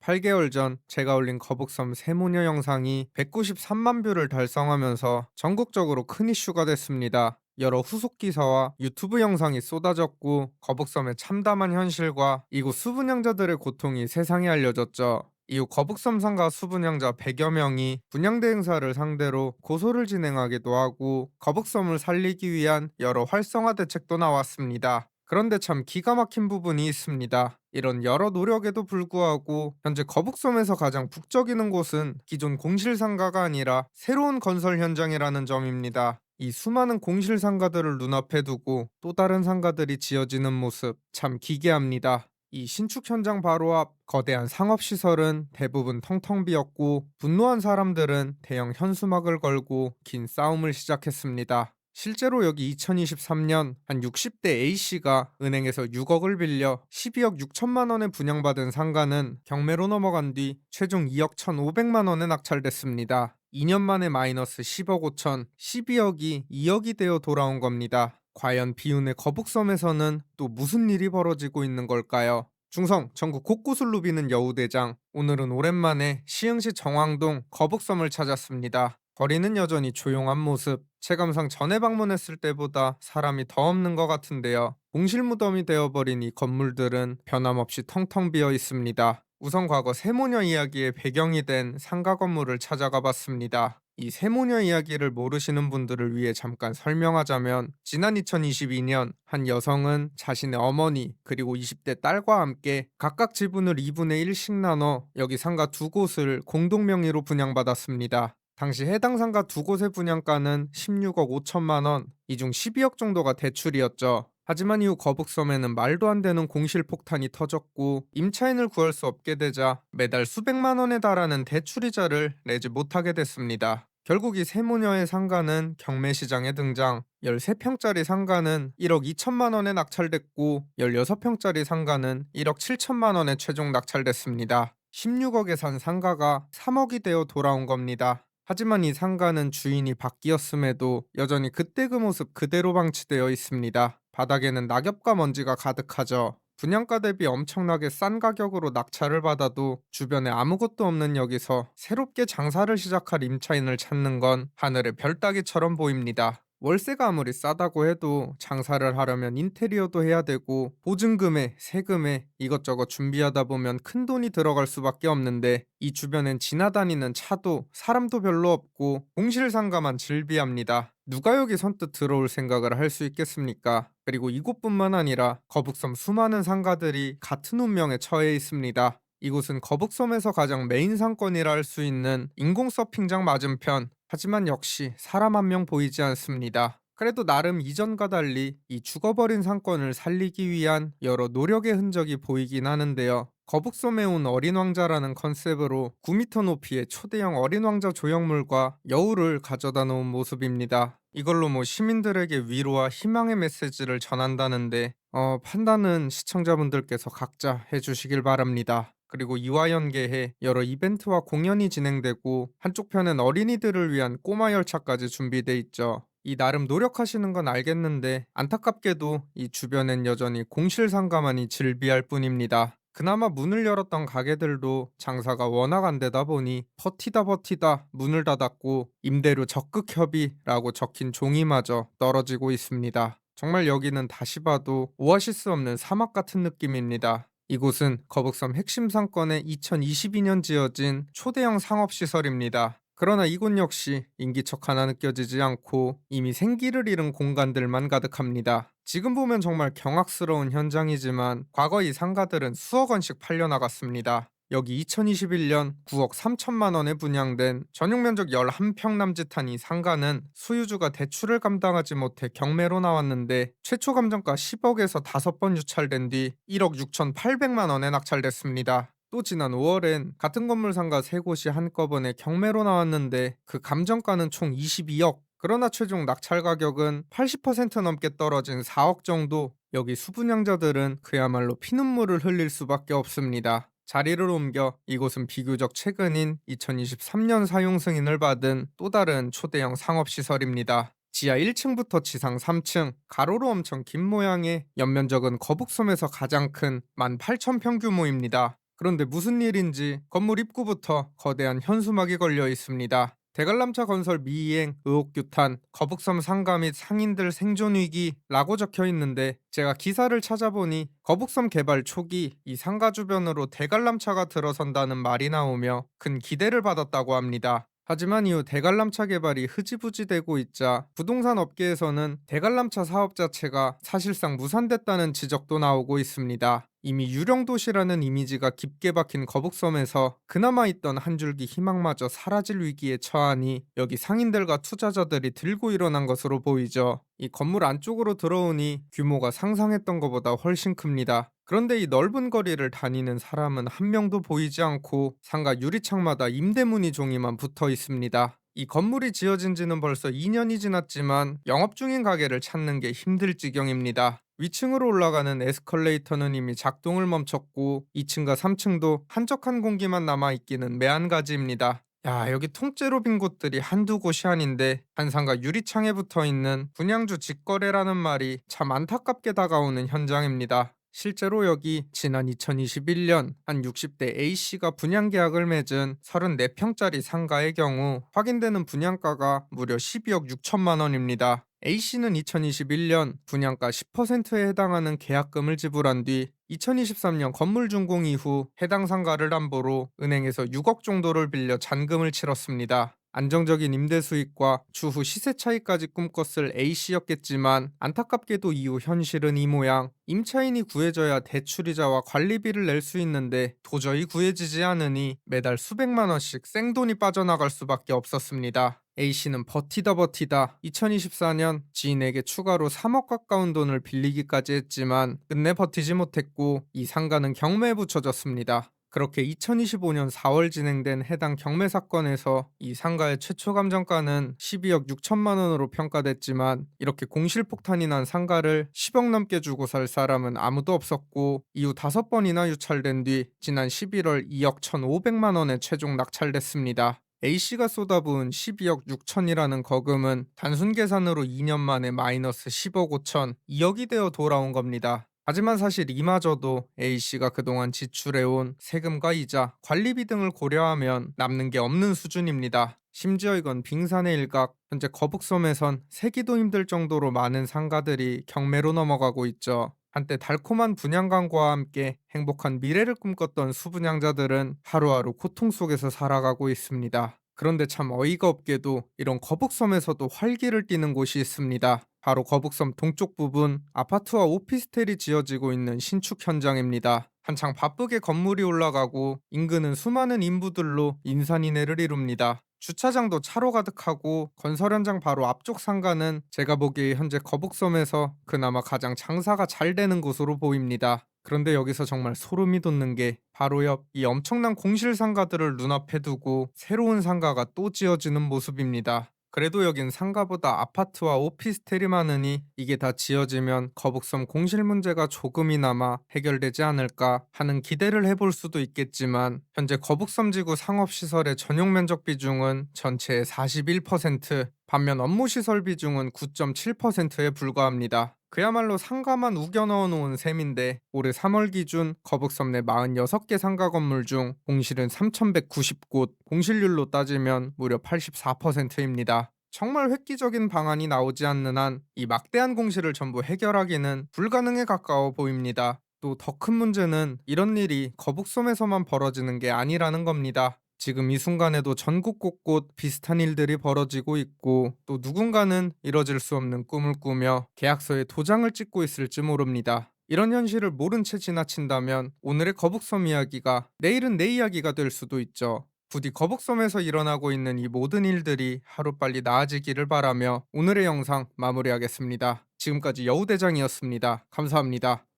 8개월 전 제가 올린 거북섬 세모녀 영상이 193만 뷰를 달성하면서 전국적으로 큰 이슈가 됐습니다. 여러 후속 기사와 유튜브 영상이 쏟아졌고 거북섬의 참담한 현실과 이곳 수분양자들의 고통이 세상에 알려졌죠. 이후 거북섬 상가 수분양자 100여 명이 분양대 행사를 상대로 고소를 진행하기도 하고 거북섬을 살리기 위한 여러 활성화 대책도 나왔습니다. 그런데 참 기가 막힌 부분이 있습니다. 이런 여러 노력에도 불구하고 현재 거북섬에서 가장 북적이는 곳은 기존 공실상가가 아니라 새로운 건설 현장이라는 점입니다. 이 수많은 공실상가들을 눈앞에 두고 또 다른 상가들이 지어지는 모습 참 기괴합니다. 이 신축 현장 바로 앞 거대한 상업시설은 대부분 텅텅 비었고 분노한 사람들은 대형 현수막을 걸고 긴 싸움을 시작했습니다. 실제로 여기 2023년 한 60대 A씨가 은행에서 6억을 빌려 12억 6천만 원에 분양받은 상가는 경매로 넘어간 뒤 최종 2억 1,500만 원에 낙찰됐습니다. 2년 만에 마이너스 10억 5천, 12억이 2억이 되어 돌아온 겁니다. 과연 비운의 거북섬에서는 또 무슨 일이 벌어지고 있는 걸까요? 중성, 전국 곳곳을 누비는 여우대장. 오늘은 오랜만에 시흥시 정왕동 거북섬을 찾았습니다. 거리는 여전히 조용한 모습. 체감상 전에 방문했을 때보다 사람이 더 없는 것 같은데요. 공실무덤이 되어버린 이 건물들은 변함없이 텅텅 비어 있습니다. 우선 과거 세모녀 이야기의 배경이 된 상가 건물을 찾아가 봤습니다. 이 세모녀 이야기를 모르시는 분들을 위해 잠깐 설명하자면 지난 2022년 한 여성은 자신의 어머니 그리고 20대 딸과 함께 각각 지분을 2분의 1씩 나눠 여기 상가 두 곳을 공동 명의로 분양받았습니다. 당시 해당 상가 두 곳의 분양가는 16억 5천만 원, 이 중 12억 정도가 대출이었죠. 하지만 이후 거북섬에는 말도 안 되는 공실폭탄이 터졌고 임차인을 구할 수 없게 되자 매달 수백만 원에 달하는 대출이자를 내지 못하게 됐습니다. 결국 이 세모녀의 상가는 경매시장에 등장, 13평짜리 상가는 1억 2천만 원에 낙찰됐고 16평짜리 상가는 1억 7천만 원에 최종 낙찰됐습니다. 16억에 산 상가가 3억이 되어 돌아온 겁니다. 하지만 이 상가는 주인이 바뀌었음에도 여전히 그때 그 모습 그대로 방치되어 있습니다. 바닥에는 낙엽과 먼지가 가득하죠. 분양가 대비 엄청나게 싼 가격으로 낙찰을 받아도 주변에 아무것도 없는 여기서 새롭게 장사를 시작할 임차인을 찾는 건 하늘의 별 따기처럼 보입니다. 월세가 아무리 싸다고 해도 장사를 하려면 인테리어도 해야 되고 보증금에 세금에 이것저것 준비하다 보면 큰 돈이 들어갈 수밖에 없는데 이 주변엔 지나다니는 차도 사람도 별로 없고 공실상가만 즐비합니다. 누가 여기 선뜻 들어올 생각을 할 수 있겠습니까? 그리고 이곳뿐만 아니라 거북섬 수많은 상가들이 같은 운명에 처해 있습니다. 이곳은 거북섬에서 가장 메인 상권이라 할 수 있는 인공 서핑장 맞은편. 하지만 역시 사람 한 명 보이지 않습니다. 그래도 나름 이전과 달리 이 죽어버린 상권을 살리기 위한 여러 노력의 흔적이 보이긴 하는데요. 거북섬에 온 어린 왕자라는 컨셉으로 9m 높이의 초대형 어린 왕자 조형물과 여우를 가져다 놓은 모습입니다. 이걸로 시민들에게 위로와 희망의 메시지를 전한다는데 판단은 시청자분들께서 각자 해주시길 바랍니다. 그리고 이와 연계해 여러 이벤트와 공연이 진행되고 한쪽 편엔 어린이들을 위한 꼬마 열차까지 준비돼 있죠. 이 나름 노력하시는 건 알겠는데 안타깝게도 이 주변엔 여전히 공실상가만이 즐비할 뿐입니다. 그나마 문을 열었던 가게들도 장사가 워낙 안 되다 보니 버티다 문을 닫았고 임대료 적극 협의라고 적힌 종이마저 떨어지고 있습니다. 정말 여기는 다시 봐도 오아시스 없는 사막 같은 느낌입니다. 이곳은 거북섬 핵심 상권에 2022년 지어진 초대형 상업시설입니다. 그러나 이곳 역시 인기척 하나 느껴지지 않고 이미 생기를 잃은 공간들만 가득합니다. 지금 보면 정말 경악스러운 현장이지만 과거 이 상가들은 수억 원씩 팔려나갔습니다. 여기 2021년 9억 3천만 원에 분양된 전용 면적 11평 남짓한 이 상가는 소유주가 대출을 감당하지 못해 경매로 나왔는데 최초 감정가 10억에서 5번 유찰된 뒤 1억 6천8백만 원에 낙찰됐습니다. 또 지난 5월엔 같은 건물 상가 3곳이 한꺼번에 경매로 나왔는데 그 감정가는 총 22억. 그러나 최종 낙찰 가격은 80% 넘게 떨어진 4억 정도. 여기 수분양자들은 그야말로 피눈물을 흘릴 수밖에 없습니다. 자리를 옮겨 이곳은 비교적 최근인 2023년 사용 승인을 받은 또 다른 초대형 상업시설입니다. 지하 1층부터 지상 3층, 가로로 엄청 긴 모양의 연면적은 거북섬에서 가장 큰 18,000평 규모입니다. 그런데 무슨 일인지 건물 입구부터 거대한 현수막이 걸려 있습니다. 대관람차 건설 미이행, 의혹 규탄, 거북섬 상가 및 상인들 생존 위기라고 적혀 있는데, 제가 기사를 찾아보니 거북섬 개발 초기 이 상가 주변으로 대관람차가 들어선다는 말이 나오며 큰 기대를 받았다고 합니다. 하지만 이후 대관람차 개발이 흐지부지되고 있자 부동산 업계에서는 대관람차 사업 자체가 사실상 무산됐다는 지적도 나오고 있습니다. 이미 유령 도시라는 이미지가 깊게 박힌 거북섬에서 그나마 있던 한 줄기 희망마저 사라질 위기에 처하니 여기 상인들과 투자자들이 들고 일어난 것으로 보이죠. 이 건물 안쪽으로 들어오니 규모가 상상했던 것보다 훨씬 큽니다. 그런데 이 넓은 거리를 다니는 사람은 한 명도 보이지 않고 상가 유리창마다 임대문의 종이만 붙어 있습니다. 이 건물이 지어진 지는 벌써 2년이 지났지만 영업 중인 가게를 찾는 게 힘들 지경입니다. 위층으로 올라가는 에스컬레이터는 이미 작동을 멈췄고 2층과 3층도 한적한 공기만 남아있기는 매한가지입니다. 야, 여기 통째로 빈 곳들이 한두 곳이 아닌데 한 상가 유리창에 붙어있는 분양주 직거래라는 말이 참 안타깝게 다가오는 현장입니다. 실제로 여기 지난 2021년 한 60대 A씨가 분양 계약을 맺은 34평짜리 상가의 경우 확인되는 분양가가 무려 12억 6천만 원입니다. A씨는 2021년 분양가 10%에 해당하는 계약금을 지불한 뒤 2023년 건물 준공 이후 해당 상가를 담보로 은행에서 6억 정도를 빌려 잔금을 치렀습니다. 안정적인 임대 수익과 추후 시세 차익까지 꿈꿨을 A씨였겠지만 안타깝게도 이후 현실은 이 모양. 임차인이 구해져야 대출이자와 관리비를 낼 수 있는데 도저히 구해지지 않으니 매달 수백만 원씩 생돈이 빠져나갈 수밖에 없었습니다. A씨는 버티다 2024년 지인에게 추가로 3억 가까운 돈을 빌리기까지 했지만 끝내 버티지 못했고 이 상가는 경매에 붙여졌습니다. 그렇게 2025년 4월 진행된 해당 경매 사건에서 이 상가의 최초 감정가는 12억 6천만 원으로 평가됐지만 이렇게 공실폭탄이 난 상가를 10억 넘게 주고 살 사람은 아무도 없었고 이후 5번이나 유찰된 뒤 지난 11월 2억 1,500만 원에 최종 낙찰됐습니다. A씨가 쏟아부은 12억 6천이라는 거금은 단순 계산으로 2년 만에 마이너스 10억 5천, 2억이 되어 돌아온 겁니다. 하지만 사실 이마저도 A씨가 그동안 지출해온 세금과 이자, 관리비 등을 고려하면 남는 게 없는 수준입니다. 심지어 이건 빙산의 일각, 현재 거북섬에선 세기도 힘들 정도로 많은 상가들이 경매로 넘어가고 있죠. 한때 달콤한 분양 광고와 함께 행복한 미래를 꿈꿨던 수분양자들은 하루하루 고통 속에서 살아가고 있습니다. 그런데 참 어이가 없게도 이런 거북섬에서도 활기를 띠는 곳이 있습니다. 바로 거북섬 동쪽 부분 아파트와 오피스텔이 지어지고 있는 신축 현장입니다. 한창 바쁘게 건물이 올라가고 인근은 수많은 인부들로 인산인해를 이룹니다. 주차장도 차로 가득하고 건설 현장 바로 앞쪽 상가는 제가 보기에 현재 거북섬에서 그나마 가장 장사가 잘 되는 곳으로 보입니다. 그런데 여기서 정말 소름이 돋는 게 바로 옆 이 엄청난 공실 상가들을 눈앞에 두고 새로운 상가가 또 지어지는 모습입니다. 그래도 여긴 상가보다 아파트와 오피스텔이 많으니 이게 다 지어지면 거북섬 공실 문제가 조금이나마 해결되지 않을까 하는 기대를 해볼 수도 있겠지만 현재 거북섬 지구 상업시설의 전용 면적 비중은 전체의 41%, 반면 업무시설 비중은 9.7%에 불과합니다. 그야말로 상가만 우겨 넣어 놓은 셈인데 올해 3월 기준 거북섬 내 46개 상가 건물 중 공실은 3,190곳, 공실률로 따지면 무려 84%입니다. 정말 획기적인 방안이 나오지 않는 한 이 막대한 공실을 전부 해결하기는 불가능에 가까워 보입니다. 또 더 큰 문제는 이런 일이 거북섬에서만 벌어지는 게 아니라는 겁니다. 지금 이 순간에도 전국 곳곳 비슷한 일들이 벌어지고 있고 또 누군가는 이뤄질 수 없는 꿈을 꾸며 계약서에 도장을 찍고 있을지 모릅니다. 이런 현실을 모른 채 지나친다면 오늘의 거북섬 이야기가 내일은 내 이야기가 될 수도 있죠. 부디 거북섬에서 일어나고 있는 이 모든 일들이 하루빨리 나아지기를 바라며 오늘의 영상 마무리하겠습니다. 지금까지 여우대장이었습니다. 감사합니다.